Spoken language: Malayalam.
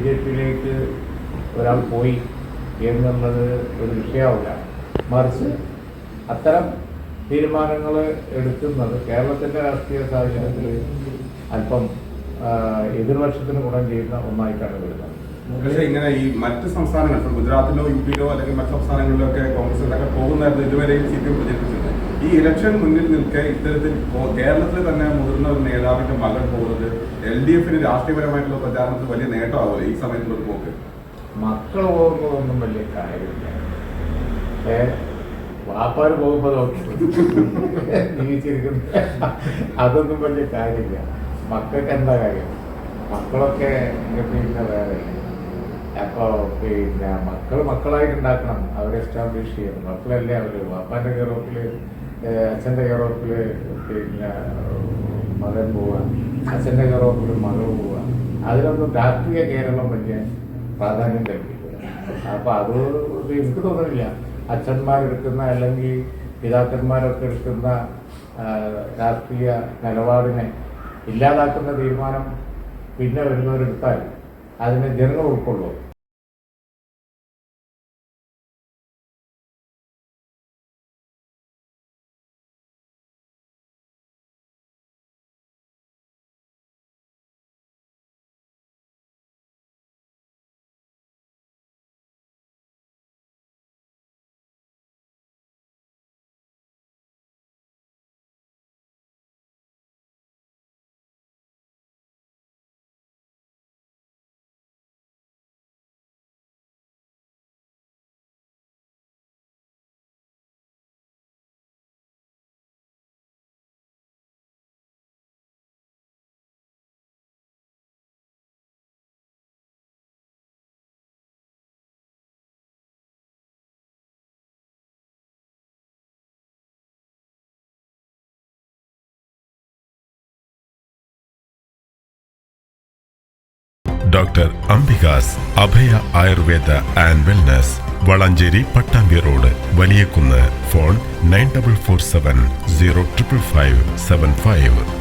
ബിജെപിയിലേക്ക് ഒരാൾ പോയി എന്നുള്ളത് ഒരു വിഷയമാവില്ല. മറിച്ച് അത്തരം തീരുമാനങ്ങൾ എടുക്കുന്നത് കേരളത്തിൻ്റെ രാഷ്ട്രീയ സാഹചര്യത്തിൽ അല്പം എതിർപക്ഷത്തിന് ഗുണം ചെയ്യുന്ന ഒന്നായിട്ടാണ് വരുന്നത്. പക്ഷേ ഇങ്ങനെ ഈ മറ്റ് സംസ്ഥാനങ്ങൾ, ഇപ്പോൾ ഗുജറാത്തിലോ യു പിയിലോ അല്ലെങ്കിൽ മറ്റ് സംസ്ഥാനങ്ങളിലൊക്കെ കോൺഗ്രസിലൊക്കെ പോകുന്നതായിരുന്നു ഇതുവരെയും CPM പ്രചരിപ്പിച്ചത്. ഈ ഇലക്ഷൻ മുന്നിൽ നിൽക്കെ ഇത്തരത്തിൽ കേരളത്തിൽ തന്നെ മുതിർന്ന ഒരു നേതാവിന്റെ മകൻ പോകുന്നത് LDF-ന് രാഷ്ട്രീയപരമായിട്ടുള്ള പ്രചാരണത്തിൽ വലിയ നേട്ടമാവില്ല ഈ സമയത്തുള്ള പോക്ക്. മക്കൾ പോകുന്നതൊന്നും വലിയ കാര്യമില്ല. വാപ്പാർ പോകുമ്പോൾ ജീവിച്ചിരിക്കുന്ന അതൊന്നും വലിയ കാര്യമില്ല. മക്കൾക്ക് എന്താ കാര്യം? മക്കളൊക്കെ പിന്നെ വേറെ. അപ്പോൾ പിന്നെ മക്കളായിട്ട് ഉണ്ടാക്കണം, അവരെ എസ്റ്റാബ്ലിഷ് ചെയ്യണം. മക്കളല്ലേ അവർ. വാപ്പാൻ്റെ കെയറോപ്പിൽ, അച്ഛൻ്റെ കെയറോപ്പിൽ പിന്നെ മകൻ പോവുക, അച്ഛൻ്റെ കെയറോപ്പിൽ മകൾ പോവുക. അതിനൊന്നും രാഷ്ട്രീയ കേരളം വലിയ പ്രാധാന്യം കൽപ്പിക്കുക. അപ്പോൾ അത് എനിക്ക് തോന്നുന്നില്ല. അച്ഛന്മാരെടുക്കുന്ന അല്ലെങ്കിൽ പിതാക്കന്മാരൊക്കെ എടുക്കുന്ന രാഷ്ട്രീയ നിലപാടിനെ ഇല്ലാതാക്കുന്ന തീരുമാനം പിന്നെ വരുന്നവരെടുത്താൽ അതിനെ ജനങ്ങൾ ഉൾക്കൊള്ളും. Doctor Ambika's Abhaya Ayurveda and wellness, Valanchery Pattambi road, Valiyakunnu. Phone 9447 0555575.